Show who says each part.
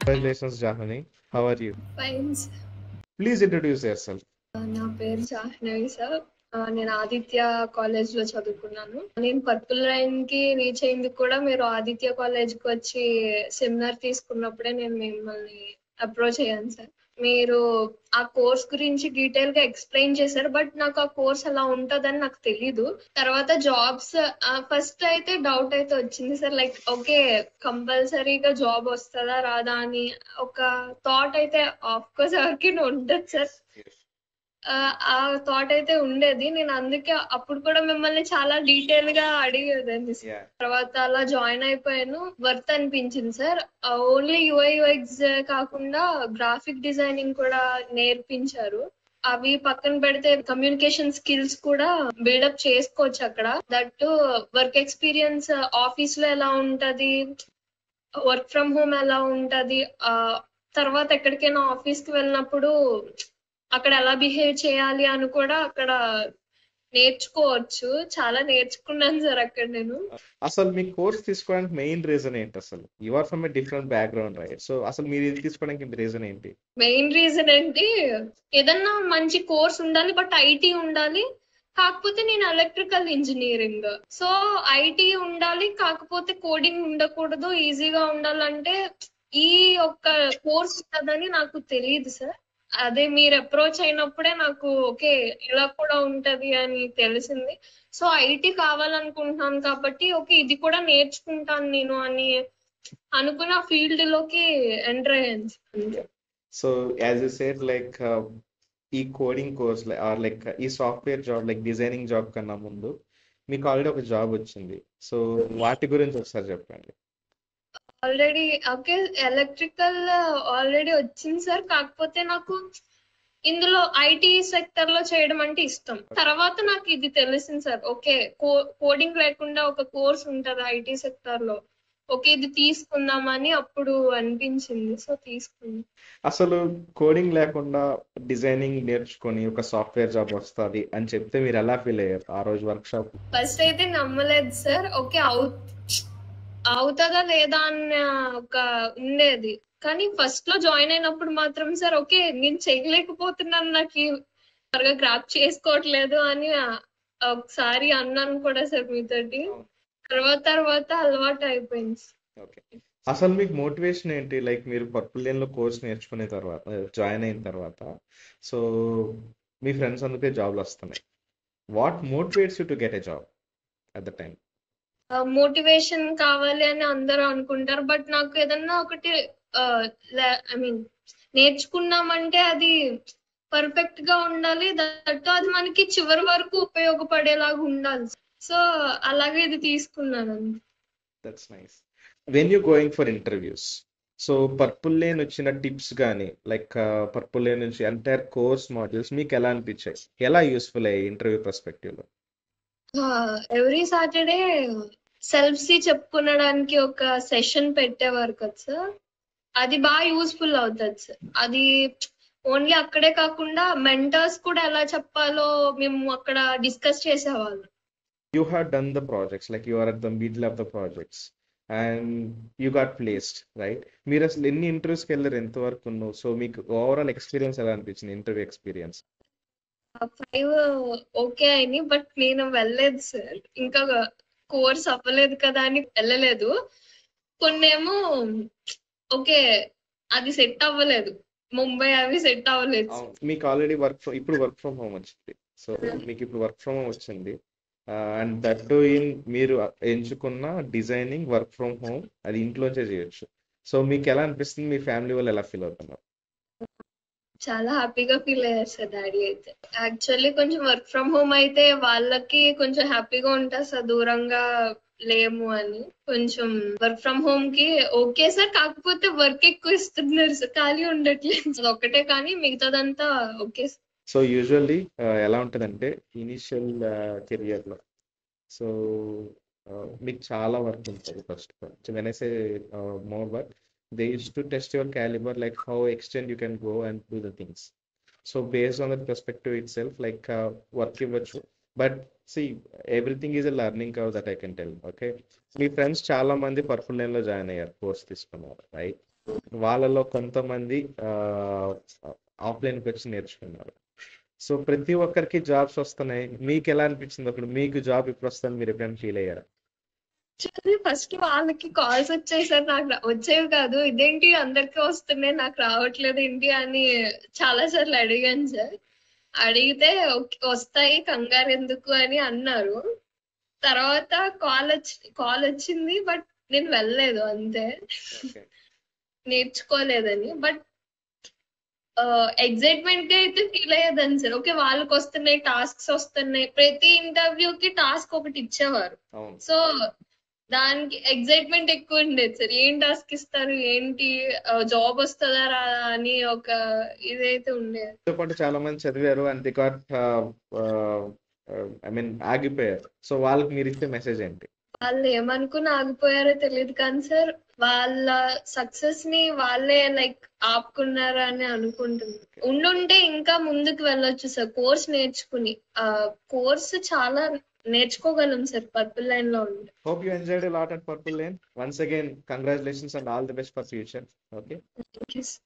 Speaker 1: Congratulations, Jahani. How are you?
Speaker 2: Fine.
Speaker 1: Please introduce yourself.
Speaker 2: నా పేరు Jahnavi sir. నేను Aditya college లో చదువుకున్నాను. నేను పర్పుల్ లైన్ కి రీచ్ అయింది కూడా మీరు ఆదిత్య కాలేజ్ కి వచ్చి సెమినార్ తీసుకున్నప్పుడే నేను మిమ్మల్ని అప్రోచ్ అయ్యాను సార్. మీరు ఆ కోర్స్ గురించి డీటెయిల్ గా ఎక్స్ప్లెయిన్ చేశారు, బట్ నాకు ఆ కోర్స్ అలా ఉంటదని నాకు తెలీదు. తర్వాత జాబ్స్ ఫస్ట్ అయితే డౌట్ అయితే వచ్చింది సార్, లైక్ ఓకే కంపల్సరీగా జాబ్ వస్తుందా రాదా అని ఒక థాట్ అయితే ఆఫ్ కోర్స్ ఎవరికైనా ఉంటుంది సార్. ఆ థాట్ అయితే ఉండేది. నేను అందుకే అప్పుడు కూడా మిమ్మల్ని చాలా డీటెయిల్ గా అడిగేదండి.
Speaker 1: Yeah.
Speaker 2: తర్వాత అలా జాయిన్ అయిపోయాను. వర్త్ అనిపించింది సార్. ఓన్లీ యూఐ యూఎక్స్ కాకుండా గ్రాఫిక్ డిజైనింగ్ కూడా నేర్పించారు. అవి పక్కన పెడితే కమ్యూనికేషన్ స్కిల్స్ కూడా బిల్డప్ చేసుకోవచ్చు అక్కడ. దట్ వర్క్ ఎక్స్పీరియన్స్ ఆఫీస్ లో ఎలా ఉంటది, వర్క్ ఫ్రమ్ హోమ్ ఎలా ఉంటది, తర్వాత ఎక్కడికైనా ఆఫీస్ కి వెళ్ళినప్పుడు అక్కడ ఎలా బిహేవ్ చేయాలి అని కూడా అక్కడ నేర్చుకోవచ్చు. చాలా నేర్చుకున్నాను సార్ అక్కడ నేను.
Speaker 1: అసలు మీ కోర్స్ తీసుకోవడానికి మెయిన్ రీజన్ ఏంటి? అసలు you are from a different background, right? So అసలు మీరు ఇది తీసుకోవడానికి రీజన్ ఏంటి?
Speaker 2: మెయిన్ రీజన్ ఏంటి, ఏదన్నా మంచి కోర్స్ ఉండాలి, బట్ ఐటీ ఉండాలి. కాకపోతే నేను ఎలక్ట్రికల్ ఇంజనీరింగ్, సో ఐటీ ఉండాలి, కాకపోతే కోడింగ్ ఉండకూడదు, ఈజీగా ఉండాలంటే ఈ ఒక్క కోర్స్ ఉంటుందని నాకు తెలియదు సార్. అదే మీరు అప్రోచ్ అయినప్పుడే నాకు ఓకే ఇలా కూడా ఉంటది అని తెలిసింది. సో ఐటీ కావాలనుకుంటున్నాను కాబట్టి ఓకే ఇది కూడా నేర్చుకుంటాను నేను అని అనుకున్న ఫీల్డ్ లోకి ఎంటర్ అయ్యాను.
Speaker 1: So as you said, like ఈ కోడింగ్ కోర్స్ ఆర్ లైక్ ఈ software job, like designing job కన్నా ముందు మీకు ఆల్రెడీ ఒక జాబ్ వచ్చింది. సో వాటి గురించి ఒకసారి చెప్పండి.
Speaker 2: ఆల్రెడీ ఓకే ఎలక్ట్రికల్ ఆల్రెడీ వచ్చింది సార్. కాకపోతే నాకు ఇందులో ఐటీ సెక్టర్ లో చేయడం అంటే ఇష్టం. తర్వాత నాకు ఇది తెలిసింది సార్, ఓకే కోడింగ్ లేకుండా ఒక కోర్స్ ఉంటది ఐటీ సెక్టర్ లో, ఓకే ఇది తీసుకుందామని అప్పుడు అనిపించింది. సో తీసుకుంది.
Speaker 1: అసలు కోడింగ్ లేకుండా డిజైనింగ్ నేర్చుకొని ఒక సాఫ్ట్వేర్ జాబ్ వస్తుంది అని చెప్తే మీరు ఎలా ఫీల్ అయ్యారు ఆ రోజు వర్క్ షాప్?
Speaker 2: ఫస్ట్ అయితే నమ్మలేదు సార్. ఓకే అవుతుందా లేదా అన్న ఒక ఉండేది. కానీ ఫస్ట్ లో జాయిన్ అయినప్పుడు మాత్రం సార్ ఓకే నేను చేయలేకపోతున్నాను, నాకు త్వరగా గ్రాప్ చేసుకోవట్లేదు అని ఒకసారి అన్నాను కూడా సార్ మీతోటి. తర్వాత అలవాటు అయిపోయింది.
Speaker 1: ఓకే, అసలు మీకు మోటివేషన్ ఏంటి? లైక్ మీరు పర్పుల్ లైన్ లో కోర్స్ నేర్చుకునే తర్వాత, జాయిన్ అయిన తర్వాత, సో మీ ఫ్రెండ్స్ అందుకే జాబ్లు వస్తున్నాయి. What motivates you to get a job at the time?
Speaker 2: Motivation కావాలి అని అందరూ అనుకుంటారు, బట్ నాకు ఏదన్నా ఒకటి ఐ మీన్ నేర్చుకున్నామంటే అది పర్ఫెక్ట్ గా ఉండాలి, దట్టు అది మనకి చివరి వరకు ఉపయోగపడేలాగా ఉండాలి. సో అలాగే ఇది తీసుకున్నాను.
Speaker 1: That's nice. When you going for interviews, so purple lane వచ్చిన టిప్స్ కానీ, లైక్ పర్పుల్ లేన్ నుంచి ఎంటైర్ కోర్స్ మాడ్యూల్స్ మీకు ఎలా అనిపించాయి? ఎలా యూస్ఫుల్ అయ్యాయి ఇంటర్వ్యూ పర్స్పెక్టివ్ లో?
Speaker 2: ఎవ్రీ సాటర్డే సెల్ఫ్ సి చెప్పుకునడానికి ఒక సెషన్ పెట్టేవారు కదా సార్, అది బాగా యూస్ఫుల్ అవుతుంది సార్. అది ఓన్లీ అక్కడే కాకుండా మెంటర్స్ కూడా ఎలా చెప్పాలో మేము అక్కడ డిస్కస్ చేసేవాళ్ళం.
Speaker 1: You have done the projects, like you are at the middle of the projects and you got placed, right? మీరు అసలు ఎన్ని ఇంటర్వ్యూస్కి వెళ్ళారు, ఎంతవరకు ఉన్నావు? సో మీకు ఓవరాల్ ఎక్స్పీరియన్స్ ఎలా అనిపించింది, ఇంటర్వ్యూ ఎక్స్పీరియన్స్?
Speaker 2: 5 ఓకే అయినాయి, బట్ నేను వెళ్ళలేదు సార్. ఇంకా కోర్స్ అవ్వలేదు కదా అని వెళ్ళలేదు. కొన్నేమో ఓకే అది సెట్ అవ్వలేదు, ముంబై అవి సెట్ అవ్వలేదు.
Speaker 1: మీకు ఆల్రెడీ ఇప్పుడు వర్క్ ఫ్రమ్ హోమ్ వచ్చింది. సో మీకు ఇప్పుడు వర్క్ ఫ్రమ్ హోమ్ వచ్చింది, అండ్ దట్ టు ఇన్ మీరు ఎంచుకున్న డిజైనింగ్ వర్క్ ఫ్రమ్ హోమ్, అది ఇంట్లోంచే చేయొచ్చు. సో మీకు ఎలా అనిపిస్తుంది? మీ ఫ్యామిలీ వాళ్ళు ఎలా ఫీల్ అవుతున్నారు?
Speaker 2: చాలా హ్యాపీగా ఫీల్ అయ్యారు సార్ డాడీ అయితే. యాక్చువల్లీ కొంచెం వర్క్ ఫ్రమ్ హోమ్ అయితే వాళ్ళకి కొంచెం హ్యాపీగా ఉంటారు సార్, దూరంగా లేము అని. కొంచెం వర్క్ ఫ్రమ్ హోమ్ కి ఓకే సార్, కాకపోతే వర్క్ ఎక్కువ ఇస్తున్నారు సార్, ఖాళీ ఉండట్లేదు. అది ఒక్కటే కానీ మిగతాదంతా ఓకే సార్.
Speaker 1: సో యూజువల్లీ ఎలా ఉంటుందంటే ఇనిషియల్ కెరియర్లో, సో మీకు చాలా వర్క్ ఉంటుంది. First when I say more work, they use to test your calibre, like how extend you can go and do the things. So based on that perspective it self, like work ఇవ్వచ్చు. But see, everything is a learning curve, that I can tell. Okay, మీ friends చాలా మంది purple line లో join అయ్యారు, course తీసుకున్నారు, right? వాళ్ళలో కొంతమంది ఆఫ్లైన్కి వచ్చి నేర్చుకున్నారు. సో ప్రతి ఒక్కరికి జాబ్స్ వస్తున్నాయి. మీకు ఎలా అనిపించింది? అప్పుడు మీకు జాబ్ ఇప్పుడు వస్తుంది మీరు ఎప్పుడైనా ఫీల్ అయ్యారా?
Speaker 2: ఫస్ట్ వాళ్ళకి కాల్స్ వచ్చాయి సార్, నాకు వచ్చేవి కాదు. ఇదేంటి అందరికి వస్తున్నాయి నాకు రావట్లేదు ఏంటి అని చాలా సార్లు అడిగాను సార్. అడిగితే వస్తాయి కంగారు ఎందుకు అని అన్నారు. తర్వాత కాల్ వచ్చింది, బట్ నేను వెళ్ళలేదు అంతే,
Speaker 1: ఓకే.
Speaker 2: నేర్చుకోలేదని. బట్ ఎగ్జైట్మెంట్ గా అయితే ఫీల్ అయ్యేదాన్ని సార్. ఓకే వాళ్ళకి వస్తున్నాయి, టాస్క్స్ వస్తున్నాయి. ప్రతి ఇంటర్వ్యూకి టాస్క్ ఒకటి ఇచ్చేవారు.
Speaker 1: అవును.
Speaker 2: సో దానికి ఎగ్జైట్మెంట్ ఎక్కువ ఉండేది సార్. ఏం టాస్క్ ఇస్తారు, ఏంటి, జాబ్ వస్తుందా రాదా అని ఒక ఇదైతే ఉండేది.
Speaker 1: తో పాటు చాలా మంది చదివారు and the got I mean ఆగిపోయారు. సో వాళ్ళకి మీరు ఇచ్చే మెసేజ్ ఏంటి?
Speaker 2: వాళ్ళు ఏమనుకుని ఆగిపోయారో తెలియదు కానీ సార్, వాళ్ళ సక్సెస్ ని వాళ్ళే లైక్ ఆపుకున్నారు అని అనుకుంటున్నాను. ఉండుంటే ఇంకా ముందుకు వెళ్ళొచ్చు సార్. కోర్స్ నేర్చుకుని కోర్స్ చాలా నేర్చుకోగలం సార్ పర్పుల్ లైన్ లో ఉంటే.
Speaker 1: Hope you enjoyed a lot at Purple Lane. Once again, congratulations and all the best for future. Okay.
Speaker 2: Thank you, sir.